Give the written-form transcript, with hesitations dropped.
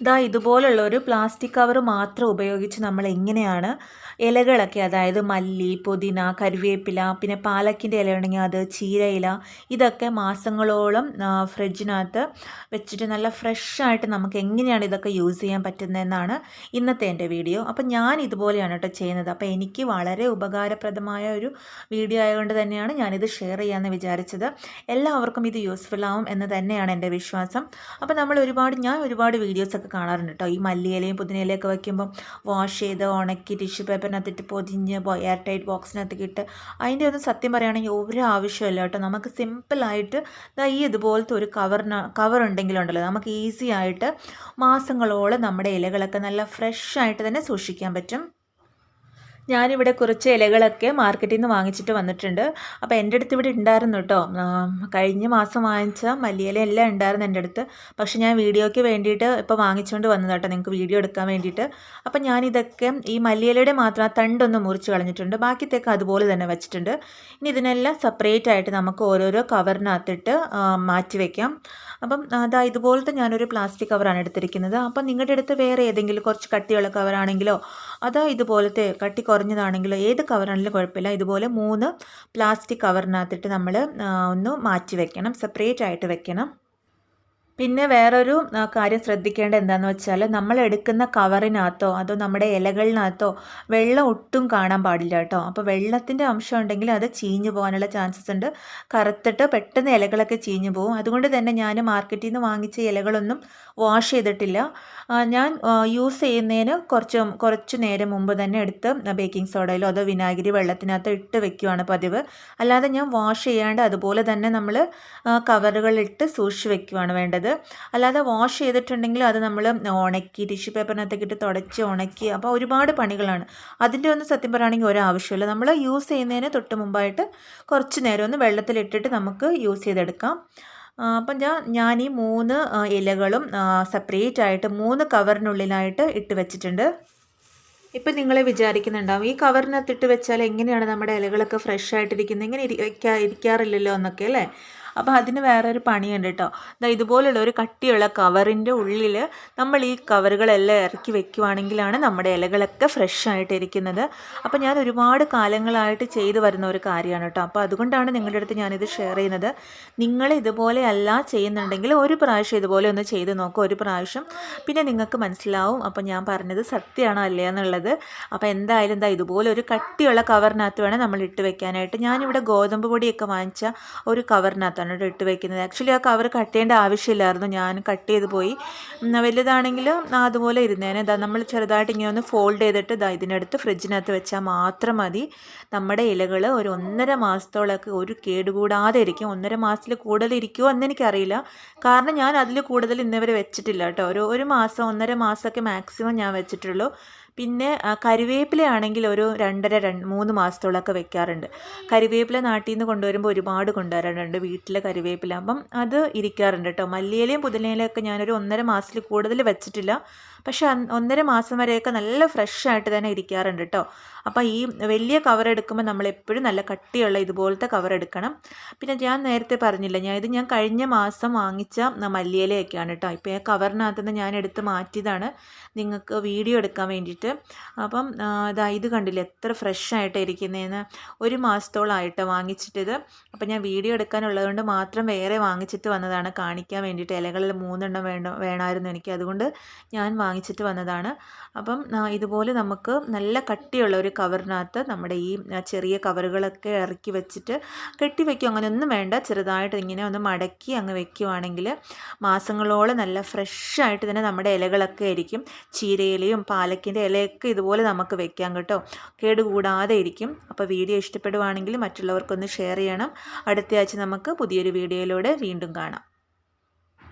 ദാ ഇതുപോലുള്ള ഒരു പ്ലാസ്റ്റിക് കവർ മാത്രം ഉപയോഗിച്ച് നമ്മൾ എങ്ങനെയാണ് ഇലകളൊക്കെ, അതായത് മല്ലി, പുതിന, കരിവേപ്പില, പിന്നെ പാലക്കിൻ്റെ ഇല ഉണ്ടെങ്കിൽ അത്, ചീരയില, ഇതൊക്കെ മാസങ്ങളോളം ഫ്രിഡ്ജിനകത്ത് വെച്ചിട്ട് നല്ല ഫ്രഷായിട്ട് നമുക്ക് എങ്ങനെയാണ് ഇതൊക്കെ യൂസ് ചെയ്യാൻ പറ്റുന്നതെന്നാണ് ഇന്നത്തെ എൻ്റെ വീഡിയോ. അപ്പോൾ ഞാൻ ഇതുപോലെയാണ് കേട്ടോ ചെയ്യുന്നത്. അപ്പോൾ എനിക്ക് വളരെ ഉപകാരപ്രദമായ ഒരു വീഡിയോ ആയതുകൊണ്ട് തന്നെയാണ് ഞാനിത് ഷെയർ ചെയ്യാമെന്ന് വിചാരിച്ചത്. എല്ലാവർക്കും ഇത് യൂസ്ഫുൾ ആവും എന്ന് തന്നെയാണ് എൻ്റെ വിശ്വാസം. അപ്പോൾ ഞാൻ ഒരുപാട് വീഡിയോസൊക്കെ കാണാറുണ്ട് കേട്ടോ. ഈ മല്ലിയിലയും പുതിനയിലയൊക്കെ വയ്ക്കുമ്പം വാഷ് ചെയ്ത് ഉണക്കി ടിഷ്യൂ പേപ്പറിനകത്തിട്ട് പൊതിഞ്ഞ് എയർ ടൈറ്റ് ബോക്സിനകത്തേക്ക് ഇട്ട്, അതിൻ്റെ ഒന്നും സത്യം പറയുകയാണെങ്കിൽ ഒരു ആവശ്യമില്ല കേട്ടോ. നമുക്ക് സിമ്പിളായിട്ട് ഇതുപോലത്തെ ഒരു കവർ ഉണ്ടെങ്കിലുണ്ടല്ലോ, നമുക്ക് ഈസി ആയിട്ട് മാസങ്ങളോളം നമ്മുടെ ഇലകളൊക്കെ നല്ല ഫ്രഷായിട്ട് തന്നെ സൂക്ഷിക്കാൻ പറ്റും. ഞാനിവിടെ കുറച്ച് ഇലകളൊക്കെ മാർക്കറ്റിൽ നിന്ന് വാങ്ങിച്ചിട്ട് വന്നിട്ടുണ്ട്. അപ്പോൾ എൻ്റെ അടുത്ത് ഇവിടെ ഉണ്ടായിരുന്നു കേട്ടോ. കഴിഞ്ഞ മാസം വാങ്ങിച്ച മല്ലിയില എല്ലാം ഉണ്ടായിരുന്നു എൻ്റെ അടുത്ത്. പക്ഷെ ഞാൻ വീഡിയോയ്ക്ക് വേണ്ടിയിട്ട് ഇപ്പോൾ വാങ്ങിച്ചുകൊണ്ട് വന്നത് കേട്ടോ, നിങ്ങൾക്ക് വീഡിയോ എടുക്കാൻ വേണ്ടിയിട്ട്. അപ്പം ഞാനിതൊക്കെ ഈ മല്ലിയിലയുടെ മാത്രം ആ തണ്ടൊന്ന് മുറിച്ച് കളഞ്ഞിട്ടുണ്ട്. ബാക്കിയൊക്കെ അതുപോലെ തന്നെ വെച്ചിട്ടുണ്ട്. ഇനി ഇതിനെല്ലാം സെപ്പറേറ്റ് ആയിട്ട് നമുക്ക് ഓരോരോ കവറിനകത്തിട്ട് മാറ്റി വയ്ക്കാം. അപ്പം ഇതുപോലത്തെ ഞാനൊരു പ്ലാസ്റ്റിക് കവറാണ് എടുത്തിരിക്കുന്നത്. അപ്പം നിങ്ങളുടെ അടുത്ത് വേറെ ഏതെങ്കിലും കുറച്ച് കട്ടിയുള്ള കവറാണെങ്കിലോ ഇതുപോലത്തെ കട്ടി കുറഞ്ഞതാണെങ്കിലോ ഏത് കവറാണെങ്കിലും കുഴപ്പമില്ല. ഇതുപോലെ 3 പ്ലാസ്റ്റിക് കവറിനകത്തിട്ട് നമ്മൾ ഒന്ന് മാറ്റി വെക്കണം, സെപ്പറേറ്റ് ആയിട്ട് വെക്കണം. പിന്നെ വേറൊരു കാര്യം ശ്രദ്ധിക്കേണ്ടത് എന്താണെന്ന് വെച്ചാൽ, നമ്മൾ എടുക്കുന്ന കവറിനകത്തോ അതോ നമ്മുടെ ഇലകളിനകത്തോ വെള്ളം ഒട്ടും കാണാൻ പാടില്ല കേട്ടോ. അപ്പോൾ വെള്ളത്തിൻ്റെ അംശം ഉണ്ടെങ്കിൽ അത് ചീഞ്ഞു പോകാനുള്ള ചാൻസസ് ഉണ്ട്. കറുത്തിട്ട് പെട്ടെന്ന് ഇലകളൊക്കെ ചീഞ്ഞു പോകും. അതുകൊണ്ട് തന്നെ ഞാൻ മാർക്കറ്റിൽ നിന്ന് വാങ്ങിച്ച ഇലകളൊന്നും വാഷ് ചെയ്തിട്ടില്ല. ഞാൻ യൂസ് ചെയ്യുന്നതിന് കുറച്ച് നേരം മുമ്പ് തന്നെ എടുത്ത് ബേക്കിംഗ് സോഡയിലോ അതോ വിനാഗിരി വെള്ളത്തിനകത്ത് ഇട്ട് വെക്കുകയാണ് പതിവ്. അല്ലാതെ ഞാൻ വാഷ് ചെയ്യാണ്ട് അതുപോലെ തന്നെ നമ്മൾ കവറുകളിലിട്ട് സൂക്ഷിച്ച് വെക്കുകയാണ് വേണ്ടത്. അല്ലാതെ വാഷ് ചെയ്തിട്ടുണ്ടെങ്കിൽ അത് നമ്മൾ ഉണക്കി ടിഷ്യൂ പേപ്പറിനകത്തേക്ക് ഇട്ട് തുടച്ച് ഉണക്കി, അപ്പോൾ ഒരുപാട് പണികളാണ്. അതിൻ്റെ ഒന്നും സത്യം പറയുകയാണെങ്കിൽ ഒരാവശ്യമില്ല. നമ്മൾ യൂസ് ചെയ്യുന്നതിന് തൊട്ട് മുമ്പായിട്ട് കുറച്ച് നേരം ഒന്ന് വെള്ളത്തിലിട്ടിട്ട് നമുക്ക് യൂസ് ചെയ്തെടുക്കാം. അപ്പം ഞാൻ ഈ 3 ഇലകളും സെപ്പറേറ്റ് ആയിട്ട് 3 കവറിനുള്ളിലായിട്ട് ഇട്ട് വെച്ചിട്ടുണ്ട്. ഇപ്പം നിങ്ങൾ വിചാരിക്കുന്നുണ്ടാവും, ഈ കവറിനകത്തിട്ട് വെച്ചാൽ എങ്ങനെയാണ് നമ്മുടെ ഇലകളൊക്കെ ഫ്രഷ് ആയിട്ടിരിക്കുന്നത്, ഇങ്ങനെ ഇരിക്കാറില്ലല്ലോ എന്നൊക്കെ അല്ലേ. അപ്പോൾ അതിന് വേറൊരു പണിയുണ്ട് കേട്ടോ. ഇതുപോലുള്ള ഒരു കട്ടിയുള്ള കവറിൻ്റെ ഉള്ളിൽ നമ്മൾ ഈ കവറുകളെല്ലാം ഇറക്കി വെക്കുവാണെങ്കിലാണ് നമ്മുടെ ഇലകളൊക്കെ ഫ്രഷ് ആയിട്ടിരിക്കുന്നത്. അപ്പോൾ ഞാൻ ഒരുപാട് കാലങ്ങളായിട്ട് ചെയ്തു വരുന്ന ഒരു കാര്യമാണ് കേട്ടോ. അപ്പോൾ അതുകൊണ്ടാണ് നിങ്ങളുടെ അടുത്ത് ഞാനിത് ഷെയർ ചെയ്യുന്നത്. നിങ്ങൾ ഇതുപോലെയല്ല ചെയ്യുന്നുണ്ടെങ്കിൽ ഒരു പ്രാവശ്യം ഇതുപോലെ ഒന്ന് ചെയ്ത് നോക്കുക, ഒരു പ്രാവശ്യം. പിന്നെ നിങ്ങൾക്ക് മനസ്സിലാവും അപ്പോൾ ഞാൻ പറഞ്ഞത് സത്യമാണോ അല്ലേ എന്നുള്ളത്. അപ്പോൾ എന്തായാലും ഇതുപോലെ ഒരു കട്ടിയുള്ള കവറിനകത്ത് വേണം നമ്മൾ ഇട്ട് വെക്കാനായിട്ട്. ഞാനിവിടെ ഗോതമ്പ് പൊടിയൊക്കെ വാങ്ങിച്ച ഒരു കവറിനകത്ത് ഇട്ട് വെക്കുന്നത്. ആക്ച്വലി ആ കവർ കട്ട് ചെയ്യേണ്ട ആവശ്യമില്ലായിരുന്നു, ഞാൻ കട്ട് ചെയ്ത് പോയി. വലുതാണെങ്കിൽ അതുപോലെ ഇരുന്നേനെ. നമ്മൾ ചെറുതായിട്ട് ഇങ്ങനെ ഒന്ന് ഫോൾഡ് ചെയ്തിട്ട് ഇതിനടുത്ത് ഫ്രിഡ്ജിനകത്ത് വെച്ചാൽ മാത്രം മതി. നമ്മുടെ ഇലകൾ ഒരു 1.5 മാസത്തോളമൊക്കെ ഒരു കേടുകൂടാതെ ഇരിക്കും. 1.5 മാസത്തിൽ കൂടുതൽ ഇരിക്കുമോ എന്നെനിക്കറിയില്ല, കാരണം ഞാൻ അതിൽ കൂടുതൽ ഇന്നവരെ വെച്ചിട്ടില്ല കേട്ടോ. ഒരു മാസം 1.5 മാസമൊക്കെ മാക്സിമം ഞാൻ വെച്ചിട്ടുള്ളൂ. പിന്നെ കരിവേപ്പിലയാണെങ്കിൽ ഒരു 2.5-3 മാസത്തോളമൊക്കെ വെക്കാറുണ്ട്. കരിവേപ്പില നാട്ടിൽ നിന്ന് കൊണ്ടുവരുമ്പോൾ ഒരുപാട് കൊണ്ടുവരാറുണ്ട് വീട്ടിലെ കരിവേപ്പില. അപ്പം അത് ഇരിക്കാറുണ്ട് കേട്ടോ. മല്ലിയിലയും പുതിനയിലയൊക്കെ ഞാനൊരു 1.5 മാസത്തിൽ കൂടുതൽ വെച്ചിട്ടില്ല. പക്ഷെ 1.5 മാസം വരെയൊക്കെ നല്ല ഫ്രഷ് ആയിട്ട് തന്നെ ഇരിക്കാറുണ്ട് കേട്ടോ. അപ്പോൾ ഈ വലിയ കവർ എടുക്കുമ്പോൾ നമ്മളെപ്പോഴും നല്ല കട്ടിയുള്ള ഇതുപോലത്തെ കവർ എടുക്കണം. പിന്നെ ഞാൻ നേരത്തെ പറഞ്ഞില്ല, ഞാൻ കഴിഞ്ഞ മാസം വാങ്ങിച്ച മല്ലിയിലയൊക്കെയാണ് കേട്ടോ. ഇപ്പോൾ ഈ കവറിനകത്തുനിന്ന് ഞാൻ എടുത്ത് മാറ്റിയതാണ് നിങ്ങൾക്ക് വീഡിയോ എടുക്കാൻ വേണ്ടിയിട്ട്. അപ്പം ഇത് കണ്ടില്ലേ എത്ര ഫ്രഷ് ആയിട്ട് ഇരിക്കുന്നതെന്ന്. 1 മാസത്തോളമായിട്ട് വാങ്ങിച്ചിട്ടിത്. അപ്പം ഞാൻ വീഡിയോ എടുക്കാനുള്ളതുകൊണ്ട് മാത്രം വേറെ വാങ്ങിച്ചിട്ട് വന്നതാണ് കാണിക്കാൻ വേണ്ടിയിട്ട്. ഇലകളിൽ 3 എണ്ണം വേണമായിരുന്നു എനിക്ക്, അതുകൊണ്ട് ഞാൻ വാങ്ങിച്ചിട്ട് വന്നതാണ്. അപ്പം ഇതുപോലെ നമുക്ക് നല്ല കട്ടിയുള്ള ഒരു കവറിനകത്ത് നമ്മുടെ ഈ ചെറിയ കവറുകളൊക്കെ ഇറക്കി വെച്ചിട്ട് കെട്ടി വയ്ക്കും. അങ്ങനെയൊന്നും വേണ്ട, ചെറുതായിട്ട് ഇങ്ങനെ ഒന്ന് മടക്കി അങ്ങ് വെക്കുവാണെങ്കിൽ മാസങ്ങളോളം നല്ല ഫ്രഷായിട്ട് തന്നെ നമ്മുടെ ഇലകളൊക്കെ ആയിരിക്കും. ചീരയിലയും പാലക്കിൻ്റെ ഇലയൊക്കെ ഇതുപോലെ നമുക്ക് വെക്കാം കേട്ടോ, കേടുകൂടാതെ ഇരിക്കും. അപ്പോൾ വീഡിയോ ഇഷ്ടപ്പെടുവാണെങ്കിൽ മറ്റുള്ളവർക്കൊന്ന് ഷെയർ ചെയ്യണം. അടുത്ത ആഴ്ച നമുക്ക് പുതിയൊരു വീഡിയോയിലൂടെ വീണ്ടും കാണാം.